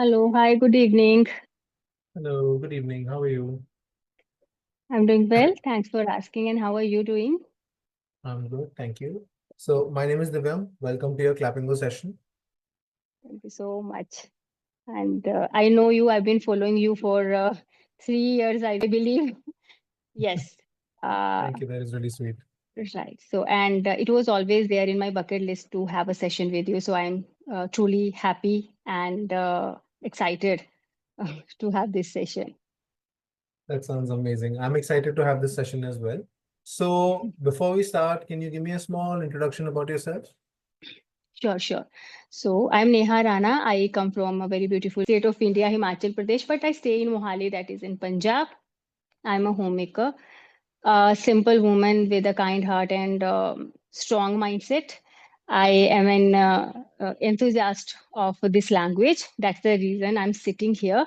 Hello, hi, good evening. Hello, good evening. How are you? I'm doing well. Thanks for asking. And how are you doing? I'm good, thank you. So, my name is Divyam. Welcome to your Clapingo session. Thank you so much. And I know you, I've been following you for 3 years, I believe. Yes. Uh, Thank you. That is really sweet. right. So, and it was always there in my bucket list to have a session with you. So I'm truly happy and excited to have this session. That sounds amazing. I'm excited to have this session as well. So, before we start, can you give me a small introduction about yourself? Sure, sure. So I'm Neha Rana. I come from a very beautiful state of India, Himachal Pradesh, but I stay in Mohali, that is in Punjab. I'm a homemaker, a simple woman with a kind heart and strong mindset. I am an enthusiast of this language. That's the reason I'm sitting here.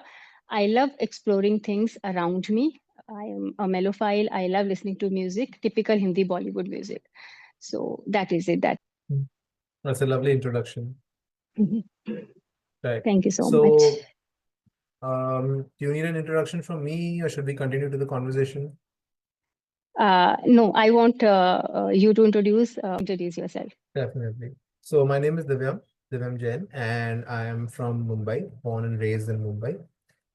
I love exploring things around me. I am a mellophile. I love listening to music, typical Hindi Bollywood music. So that is it. That. Mm. That's a lovely introduction. Right. Thank you so much. So, do you need an introduction from me, or should we continue to the conversation? No, I want you to introduce yourself. Definitely. So, my name is Divyam Jain, and I am from Mumbai, born and raised in Mumbai.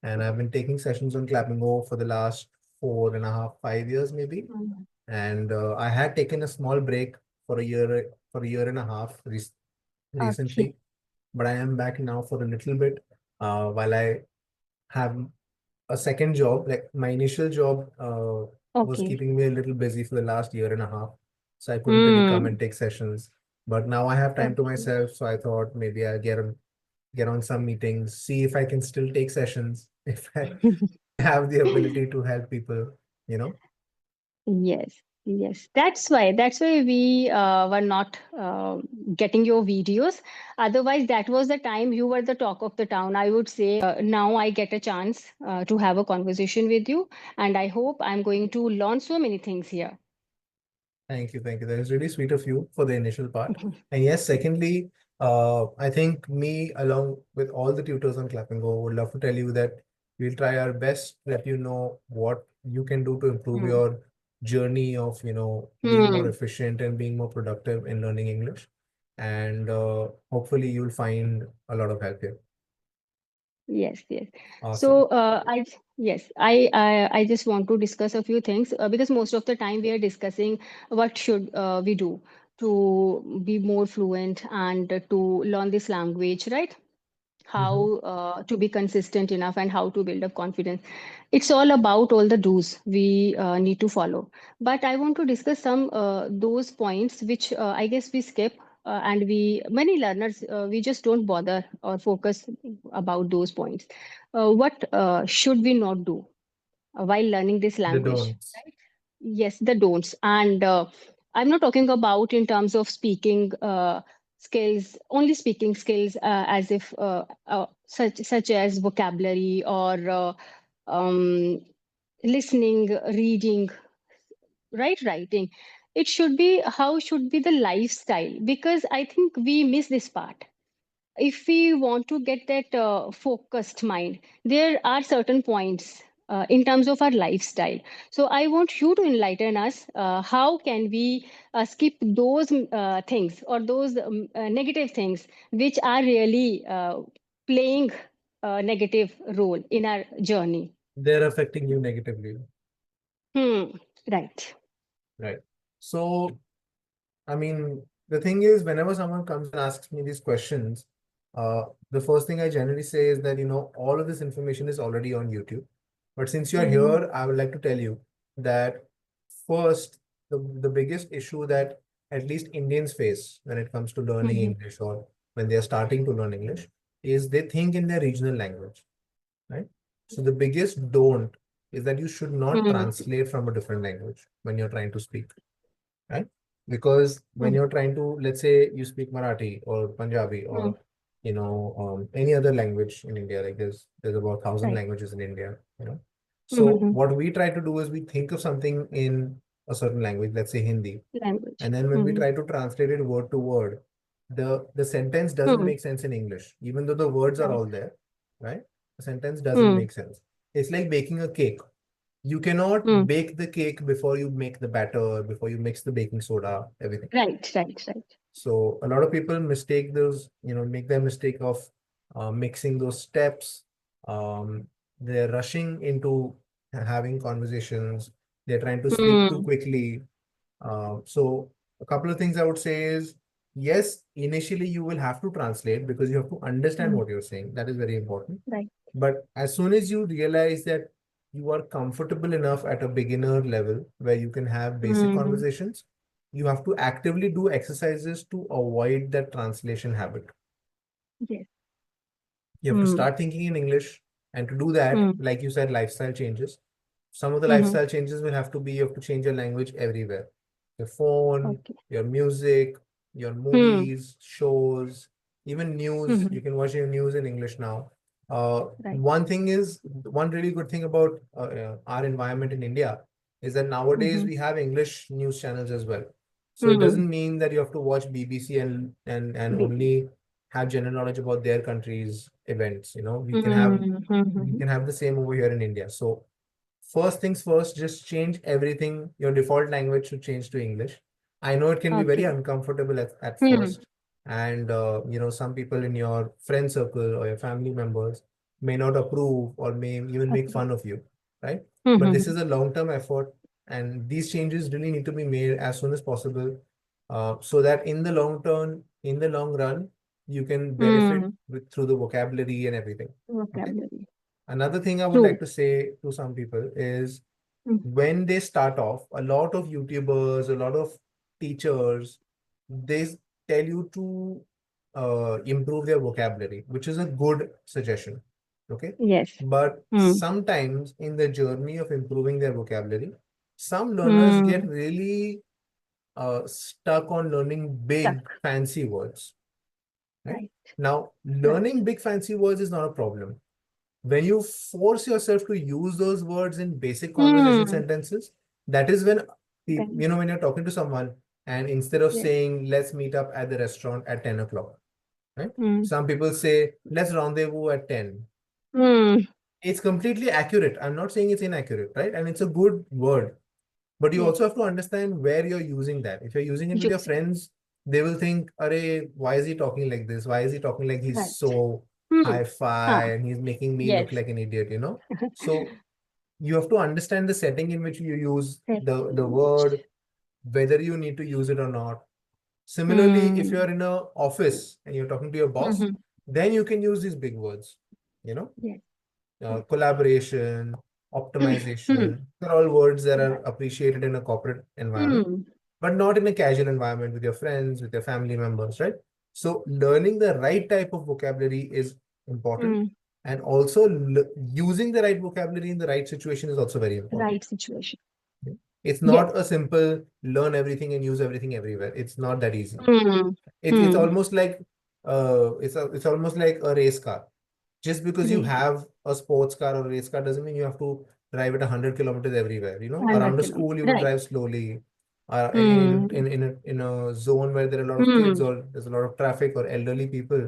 And I've been taking sessions on Clapingo for the last 4.5, 5 years maybe. Mm. And I had taken a small break for a year and a half Okay. recently, but I am back now for a little bit while I have a second job. Like my initial job was Okay. keeping me a little busy for the last year and a half, so I couldn't really come Hmm. and take sessions. But now I have time to Okay. myself, so I thought maybe I'll get on some meetings, see if I can still take sessions, if I have the ability to help people, you know. Yes, yes. That's why we were not getting your videos. Otherwise, that was the time you were the talk of the town. I would say now I get a chance to have a conversation with you, and I hope I'm going to learn so many things here. Thank you, thank you. That is really sweet of you for the initial part. And yes, secondly, I think me along with all the tutors on Clapingo would love to tell you that we'll try our best to let you know what you can do to improve Hmm. your journey of, being more Hmm. efficient and being more productive in learning English. And hopefully you'll find a lot of help here. Yes, yes. So, Awesome. I just want to discuss a few things because most of the time we are discussing what should we do to be more fluent and to learn this language, right? Mhm. How to be consistent enough and how to build up confidence. It's all about all the do's we need to follow. But I want to discuss some those points which I guess we skip and we many learners we just don't bother or focus about those points. What should we not do while learning this The language? don'ts. Yes, the don'ts. And I'm not talking about in terms of speaking skills, only speaking skills, as if such as vocabulary or um, listening, reading, right, writing. It should be how should be the lifestyle because I think we miss this part if we want to get that focused mind, there are certain points in terms of our lifestyle. So I want you to enlighten us. How can we skip those things or those negative things which are really playing a negative role in our journey? They're affecting you negatively, Hmm. Right. right? So I mean, the thing is, whenever someone comes and asks me these questions, the first thing I generally say is that, all of this information is already on YouTube. But since you're Hmm. here, I would like to tell you that first, the biggest issue that at least Indians face when it comes to learning Hmm. English or when they're starting to learn English is they think in their regional language, right? So the biggest don't is that you should not Hmm. translate from a different language when you're trying to speak, right? Because when Hmm. you're trying to, let's say you speak Marathi or Punjabi Hmm. or any other language in India, like there's about 1,000 Right. languages in India. So Hmm. what we try to do is we think of something in a certain language, let's say Hindi, Language. and then when we Hmm. try to translate it word to word, the sentence doesn't Hmm. make sense in English, even though the words are Right. all there. right? The sentence doesn't Mm. make sense. It's like baking a cake. You cannot Mm. bake the cake before you make the batter, before you mix the baking soda, everything. Right, right, right. So a lot of people mistake those, make the mistake of mixing those steps. They're rushing into having conversations. They're trying to speak too Mm. quickly. So a couple of things I would say is, yes, initially you will have to translate because you have to understand Mm. what you're saying. That is very important. Right. But as soon as you realize that you are comfortable enough at a beginner level where you can have basic Mm. conversations, you have to actively do exercises to avoid that translation habit. Yes. You have to Mm. start thinking in English. And to do that, Mm. like you said, lifestyle changes. Some of the Mm-hmm. lifestyle changes will have to be you have to change your language everywhere. Your phone, Okay. your music, your Mm. movies, shows, even news. Mm-hmm. You can watch your news in English now. Right. One really good thing about our environment in India is that nowadays Mm-hmm. we have English news channels as well. So it Mm. doesn't mean that you have to watch BBC and Busy. only have general knowledge about their country's events. We Mm-hmm. can have the same over here in India. So first things first, just change everything. Your default language should change to English. I know it can be very Okay. uncomfortable at Mm. first, and some people in your friend circle or your family members may not approve or may even make Approve. fun of you, right? But this Mm-hmm. is a long-term effort, and these changes really need to be made as soon as possible, so that in the long run, you can benefit Mm. through the vocabulary and everything. Okay. Vocabulary. Another thing I would like True. to say to some people is Mm. when they start off, a lot of YouTubers, a lot of teachers, they tell you to improve their vocabulary, which is a good suggestion. Okay. Yes. But Mm. sometimes in the journey of improving their vocabulary, some learners get Mm. really stuck on learning big, Stuck. fancy words. Right. Right. Now, Right. learning big, fancy words is not a problem when you force yourself to use those words in basic conversation Mm. sentences. That is when Then. when you're talking to someone and instead of Yes. saying let's meet up at the restaurant at 10 o'clock, right? Mm. Some people say let's rendezvous at 10. Mm. It's completely accurate. I'm not saying it's inaccurate, right? And it's a good word, but you Yes. also have to understand where you're using that. If you're using it with your Use it. friends, they will think, Arey, why is he talking like this? Why is he talking like he's Right. so Mm. hi-fi Ah. and he's making me look Yes. like an idiot? So you have to understand the setting in which you use the word, Language. whether you need to use it or not. Similarly, if Mm. you're in a office and you're talking to your boss, Mm-hmm. then you can use these big words, you know, Yes. Yes. collaboration, Mm. optimization. They're all words that are Right. appreciated in a corporate environment, Mm. but not in a casual environment with your friends, with your family members, right? So learning the right type of vocabulary is important. Mm. And also using the right vocabulary in the right situation is also very important. Right situation. It's Yes. not a simple learn everything and use everything everywhere. It's not that easy. Mm. It's Mm. almost like it's almost like a race car. Just because you Yes. have a sports car or a race car doesn't mean you have to drive at 100 kilometers everywhere. 100 Around the school kilometers. you will Right. drive slowly. Mm. In a zone where there are a lot of kids Mm. or there's a lot of traffic or elderly people,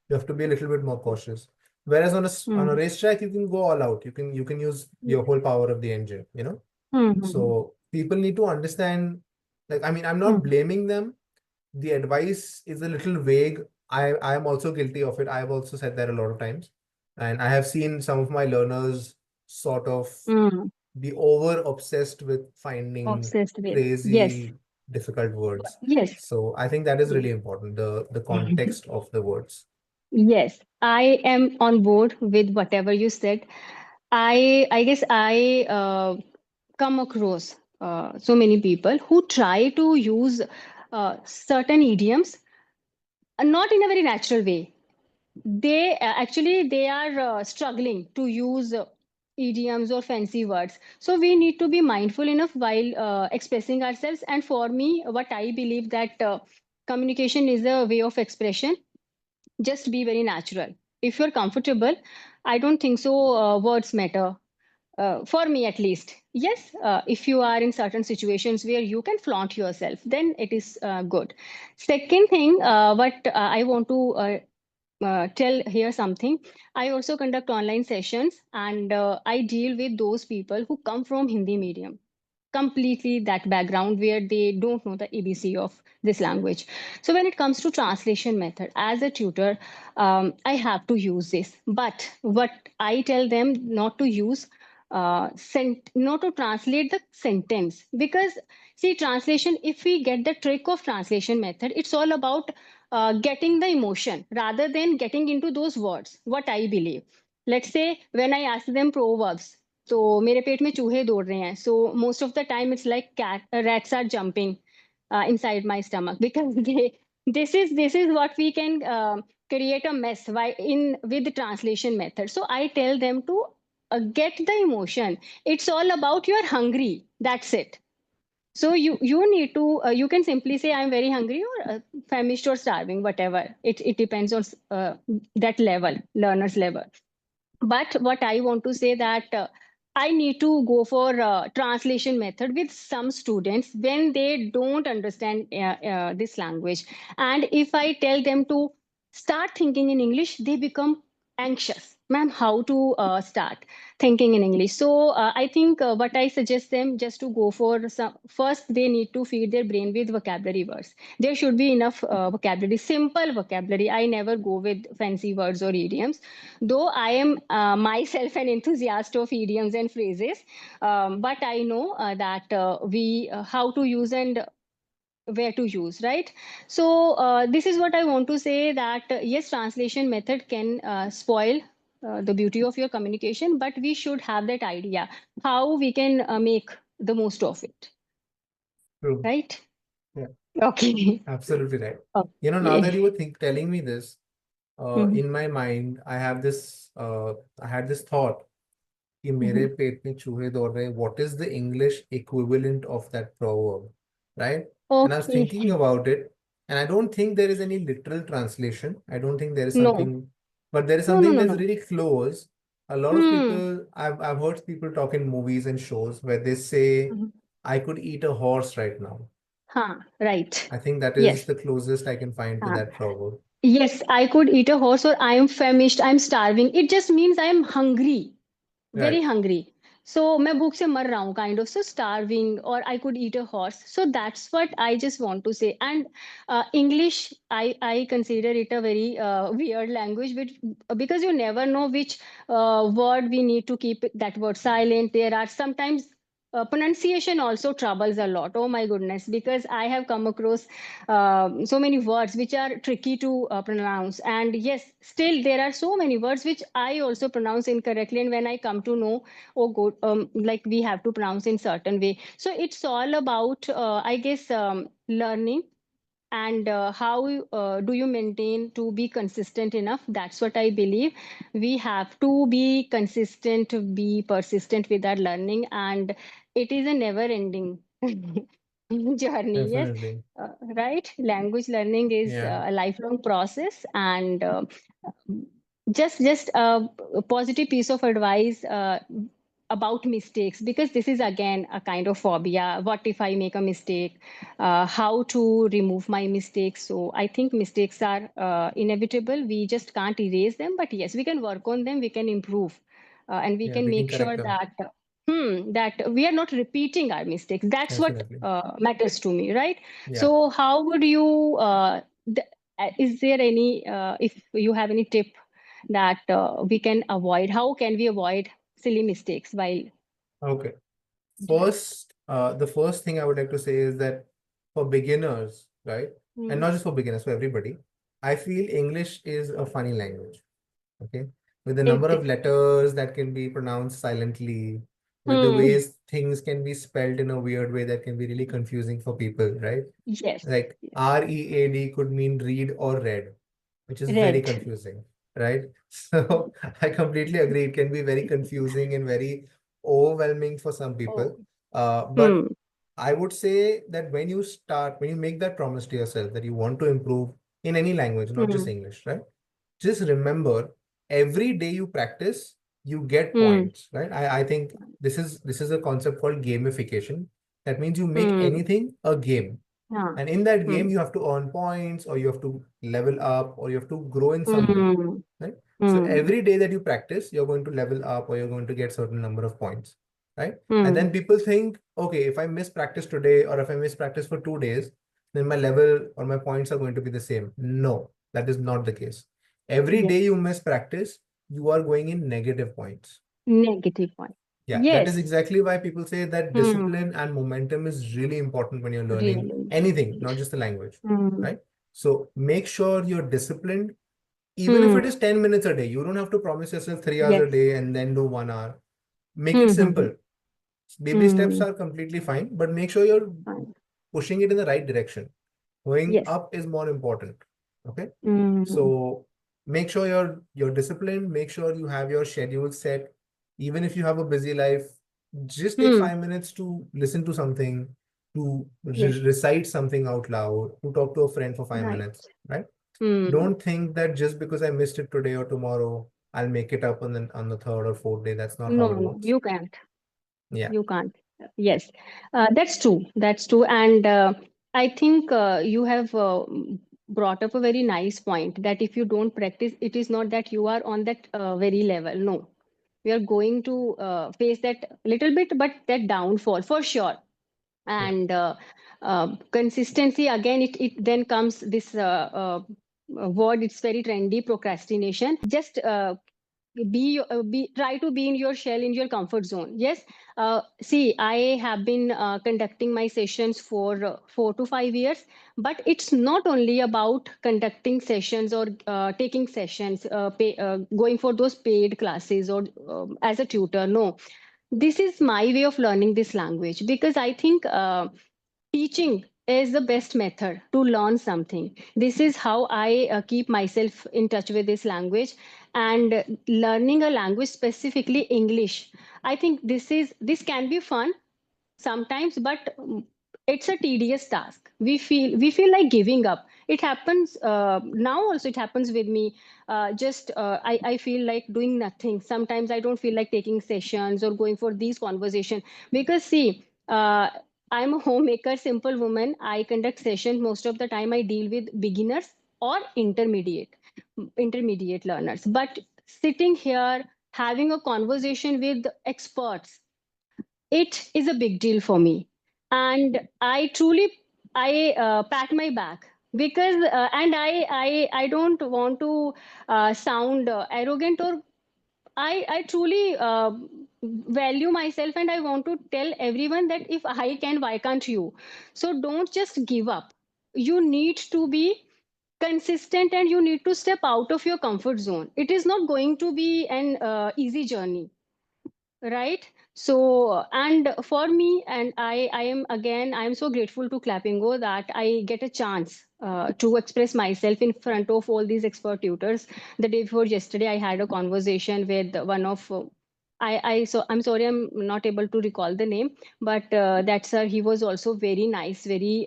you have to be a little bit more cautious. Whereas on a Mm. racetrack you can go all out. You can use Yes. your whole power of the engine. Mm-hmm. So people need to understand. Like, I mean, I'm not Mm. blaming them. The advice is a little vague. I am also guilty of it. I have also said that a lot of times, and I have seen some of my learners sort of Mm. be over obsessed with finding Obsessed with. Yes. crazy difficult words. Yes. So I think that is Yes. really important. The context of the words. Yes. I am on board with whatever you said. I guess I come across so many people who try to use certain idioms not in a very natural way. They are struggling to use idioms or fancy words. So we need to be mindful enough while expressing ourselves. And for me, what I believe that communication is a way of expression. Just be very natural. If you're comfortable, I don't think so. Words matter for me at least. Yes, if you are in certain situations where you can flaunt yourself, then it is good. Second thing, what I want to tell here something. I also conduct online sessions, and I deal with those people who come from Hindi medium, completely that background where they don't know the ABC of this language. So when it comes to translation method, as a tutor, I have to use this. But what I tell them not to use, not to translate the sentence, because see, translation, if we get the trick of translation method, it's all about getting the emotion rather than getting into those words. What I believe. Let's say when I ask them proverbs, तो मेरे पेट में चूहे दौड़ रहे हैं, so most of the time it's like rats are jumping inside my stomach, because this is what we can create a mess in with the translation method. So I tell them to get the emotion. It's all about you're hungry, that's it. So you need to you can simply say I'm very hungry, or famished or starving, whatever. It depends on that level, learner's level. But what I want to say that I need to go for translation method with some students when they don't understand this language. And if I tell them to start thinking in English, they become anxious. Ma'am, how to start thinking in English? So I think what I suggest them just to go for some, first they need to feed their brain with vocabulary words. There should be enough vocabulary, simple vocabulary. I never go with fancy words or idioms, though I am myself an enthusiast of idioms and phrases. But I know that we how to use and where to use, right? So this is what I want to say, that yes, translation method can spoil the beauty of your communication, but we should have that idea how we can make the most of it, True. right? Yeah, Okay. absolutely right. Now that Okay. you were telling me this, Mhm. in my mind, I had this thought कि मेरे Mhm. पेट में चूहे दौड़ रहे, what is the English equivalent of that proverb, right? And I was Okay. thinking about it, and I don't think there is any literal translation. I don't think there is No, something, but there is no, no, something no, that's no. really close. A lot of Hmm. people, I've heard people talk in movies and shows where they say, Mhm. I could eat a horse right now. Huh, right. I think that is Yes. the closest I can find to Huh. that proverb. Yes, I could eat a horse, or I am famished, I'm starving. It just means I am hungry, very Right. hungry. So मैं भूख से मर रहा हूँ, kind of. So starving, or I could eat a horse. So that's what I just want to say. And English, I consider it a very weird language, because you never know which word we need to keep that word silent. There are sometimes pronunciation also troubles a lot. Oh my goodness, because I have come across so many words which are tricky to pronounce. And yes, still there are so many words which I also pronounce incorrectly. And when I come to know, oh, good, like we have to pronounce in certain way. So it's all about, I guess, learning, and how do you maintain to be consistent enough. That's what I believe. We have to be consistent, be persistent with our learning, and it is a never ending journey. Yes, Definitely. right. Language learning is Yeah. a lifelong process, and just a positive piece of advice about mistakes, because this is again a kind of phobia. What if I make a mistake? How to remove my mistakes? So I think mistakes are inevitable. We just can't erase them, but yes, we can work on them. We can improve, and we Yeah, can we can make correct sure them. that that we are not repeating our mistakes. That's what Definitely. matters to me, right? Yeah. So how would you? Is there any? If you have any tip that we can avoid, how can we avoid silly mistakes while Okay. doing? The first thing I would like to say is that for beginners, right, and Hmm. not just for beginners, for everybody, I feel English is a funny language. Okay, with the number It of is. letters that can be pronounced silently, with the Hmm. ways things can be spelled in a weird way that can be really confusing for people, right? Yes. Like Yes. READ could mean read or read, which is very Red. confusing, right? So I completely agree. It can be very confusing and very overwhelming for some people. Oh. But Hmm. I would say that when you make that promise to yourself that you want to improve in any language, not just Hmm. English, right? Just remember, every day you practice, you get Hmm. points, right? I think this is a concept called gamification. That means you make Hmm. anything a game. Yeah. And in that game, Hmm. you have to earn points, or you have to level up, or you have to grow in some way, Hmm. right? So Hmm. every day that you practice, you're going to level up, or you're going to get certain number of points, right? And Hmm. then people think, okay, if I miss practice today, or if I miss practice for 2 days, then my level or my points are going to be the same. No, that is not the case. Every day Yes. you miss practice, you are going in negative points. Negative point. Yeah, that is Yes. exactly why people say that Hmm. discipline and momentum is really important when you're learning Really anything, important. not just the language, Hmm. right? So make sure you're disciplined, even if Hmm. it is 10 minutes a day. You don't have to promise yourself 3 hours a Yes. day and then do 1 hour. Make it Hmm. Hmm. Hmm. simple. Baby steps Hmm. are completely fine, but make sure you're Fine. pushing it in the right direction. Going Yes. up is more important. Okay. Hmm. So make sure you're disciplined, make sure you have your schedule set. Even if you have a busy life, just take Hmm. 5 minutes to listen to something, to Yes. recite something out loud, to talk to a friend for five Right. minutes, right? Hmm. Don't think that just because I missed it today or tomorrow, I'll make it up on the third or fourth day. That's not how No, it no, works. you can't. Yeah. You can't. Yes, that's true. That's true. And I think you have brought up a very nice point that if you don't practice, it is not that you are on that very level. No, we are going to face that little bit, but that downfall for sure. Yeah. And consistency, again, it then comes this word, it's very trendy, procrastination. Just be try to be in your shell, in your comfort zone. Yes. See, I have been conducting my sessions for 4 to 5 years, but it's not only about conducting sessions or taking sessions, going for those paid classes or as a tutor. No, this is my way of learning this language, because I think teaching is the best method to learn something. This is how I keep myself in touch with this language. And learning a language, specifically English, I think this can be fun sometimes, but it's a tedious task. We feel like giving up. It happens now also, it happens with me. Just I feel like doing nothing. Sometimes I don't feel like taking sessions or going for these conversation, because see, I'm a homemaker, simple woman. I conduct sessions. Most of the time I deal with beginners or intermediate learners. But sitting here having a conversation with experts, it is a big deal for me. And I truly, I pat my back, because and I don't want to sound arrogant, or I truly value myself, and I want to tell everyone that if I can, why can't you? So don't just give up. You need to be consistent, and you need to step out of your comfort zone. It is not going to be an easy journey, right? So and for me, and I am, again, I am so grateful to Clapingo that I get a chance to express myself in front of all these expert tutors. The day before yesterday, I had a conversation with one of I'm sorry, I'm not able to recall the name, but that sir, he was also very nice, very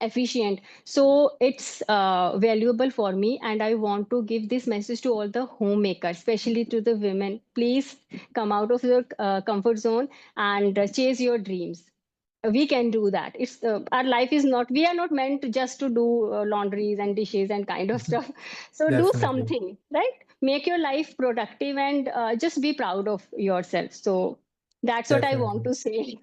efficient. So it's valuable for me, and I want to give this message to all the homemakers, especially to the women. Please come out of your comfort zone and chase your dreams. We can do that. It's our life is not, we are not meant to just to do laundries and dishes and kind of stuff. So do Definitely. something, right? Make your life productive, and just be proud of yourself. So that's what I want Definitely. to say.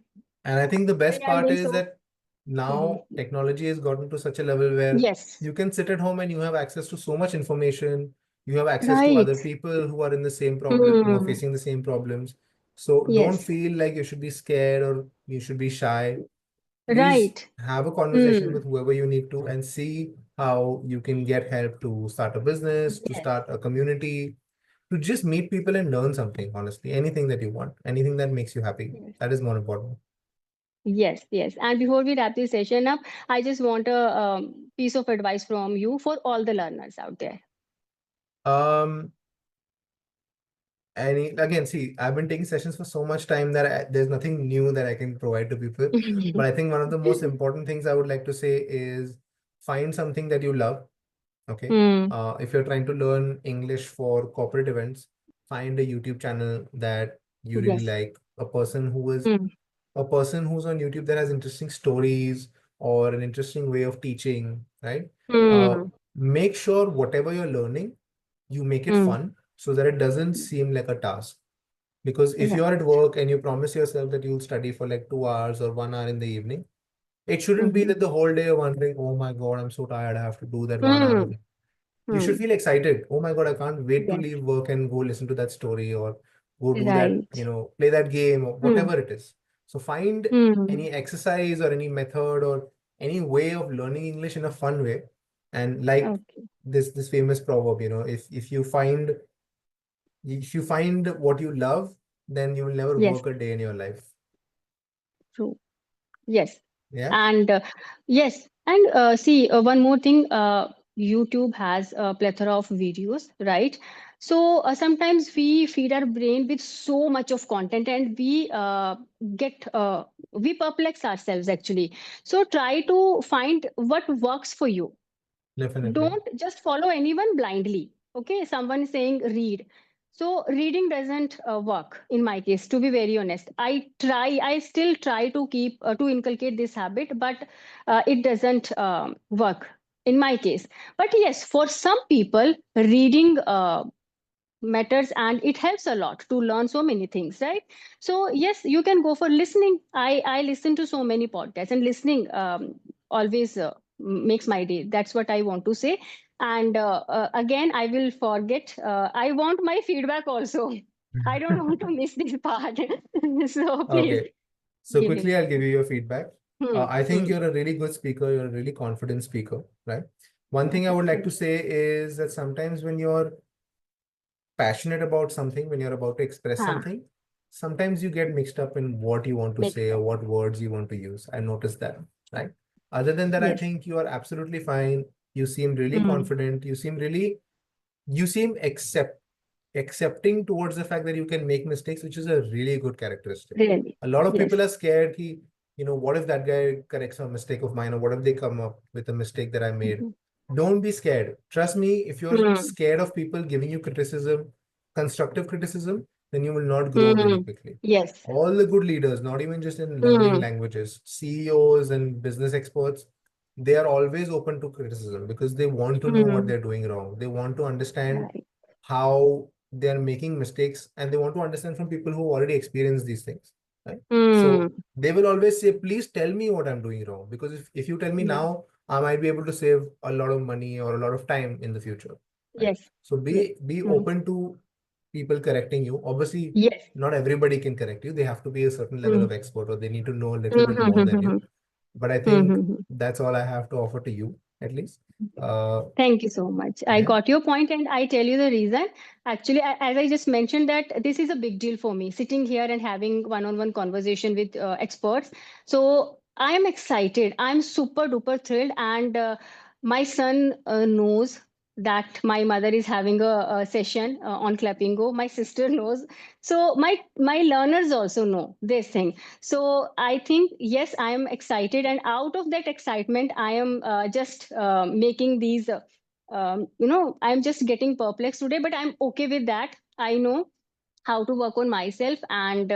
And I think the best I'm part being is so. that now Mhm. technology has gotten to such a level where Yes. you can sit at home and you have access to so much information. You have access to Right. other people who are in the same problem, who are Hmm. facing the same problems. So don't Yes. feel like you should be scared or you should be shy. Please Right. have a conversation Hmm. with whoever you need to and see how you can get help to start a business, to Yes. start a community, to just meet people and learn something, honestly. Anything that you want, anything that makes you happy. Yes. That is more important. Yes. Yes. And before we wrap this session up, I just want a piece of advice from you for all the learners out there. Um, and again, see, I've been taking sessions for so much time that there's nothing new that I can provide to people. But I think one of the most important things I would like to say is find something that you love. Okay. Hmm. If you're trying to learn English for corporate events, find a YouTube channel that you really Yes. like, a person who is Hmm. a person who's on YouTube that has interesting stories or an interesting way of teaching, right? Uh, Hmm. make sure whatever you're learning, you make it Hmm. fun so that it doesn't seem like a task. Because if you are Right. at work and you promise yourself that you'll study for like 2 hours or 1 hour in the evening, it shouldn't be Hmm. that the whole day you're wondering, oh my God, I'm so tired, I have to do that 1 hour Hmm. of it. You should Hmm. feel excited. Oh my God, I can't wait to Yes. leave work and go listen to that story or go do that, Right. play that game or Hmm. whatever it is. So find Hmm. any exercise or any method or any way of learning English in a fun way. And like Okay. this famous proverb, if you find what you love, then you will never Yes. work a day in your life. True. Yes. Yeah, And yes, and see, one more thing, YouTube has a plethora of videos, right? So sometimes we feed our brain with so much of content, and get we perplex ourselves actually. So try to find what works for you. definitely. Don't just follow anyone blindly. Okay, someone is saying read, so reading doesn't work in my case, to be very honest. I still try to keep to inculcate this habit, but it doesn't work in my case. But yes, for some people reading matters, and it helps a lot to learn so many things, right? So yes, you can go for listening. I listen to so many podcasts, and listening always makes my day. That's what I want to say. And again, I will forget, I want my feedback also. I don't want to miss this part. So please Okay. So give it. quickly, I'll give you your feedback. Hmm, I think hmm. you're a really good speaker. You're a really confident speaker, right? One thing I Okay, would like thank to you. say is that sometimes when you're passionate about something, when you're about to express Ah, something, sometimes you get mixed up in what you want to makes say or sense. what words you want to use. I noticed that, right? Other than that, I Yes. think you are absolutely fine. You seem really Hmm. confident. You seem accepting towards the fact that you can make mistakes, which is a really good characteristic. Really. A lot of people Yes. are scared. What if that guy corrects a mistake of mine, or what if they come up with a mistake that I made? Mhm. Don't be scared. Trust me, if you're Hmm. scared of people giving you criticism, constructive criticism, then you will not grow really Hmm. quickly. Yes. All the good leaders, not even just in learning Hmm. languages, CEOs and business experts, they are always open to criticism because they want to know what Hmm. they're doing wrong. They want to understand Right. how they're making mistakes, and they want to understand from people who already experienced these things, right? Hmm. So they will always say, please tell me what I'm doing wrong, because if you tell me Yeah. now, I might be able to save a lot of money or a lot of time in the future, right? Yes. So Yes. be Hmm. open to people correcting you. Obviously, Yes. not everybody can correct you. They have to be a certain level Hmm. of expert, or they need to know a little Hmm. bit Hmm. more Hmm. than you. Hmm. But I Hmm. think Hmm. that's all I have to offer to you, at least. Uh, Thank you so much. I yeah. got your point, and I tell you the reason. Actually, as I just mentioned, that this is a big deal for me, sitting here and having one-on-one conversation with experts. So I am excited. I'm super duper thrilled, and my son knows that my mother is having a session on Clapingo. My sister knows. So my learners also know this thing. So I think, yes, I am excited, and out of that excitement, I am just making these. I'm just getting perplexed today, but I'm okay with that. I know how to work on myself, and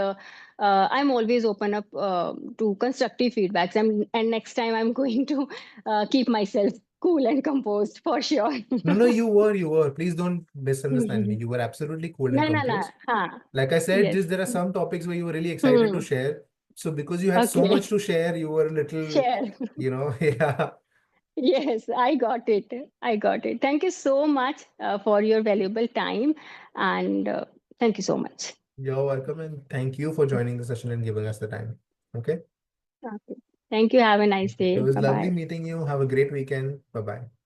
I'm always open up to constructive feedbacks. And next time, I'm going to keep myself cool and composed for sure. No, no, you were. Please don't misunderstand me. You were absolutely cool and No, no, no. composed. Huh. Like I said, Yes. just there are some topics where you were really excited to Hmm. share. So because you had so much Okay. to share, you were a little, Share. yeah. Yes, I got it. I got it. Thank you so much for your valuable time. And thank you so much. You're welcome, and thank you for joining the session and giving us the time. Okay. Okay. Thank you. Have a nice It day. was Bye lovely bye. meeting you. Have a great weekend. Bye bye.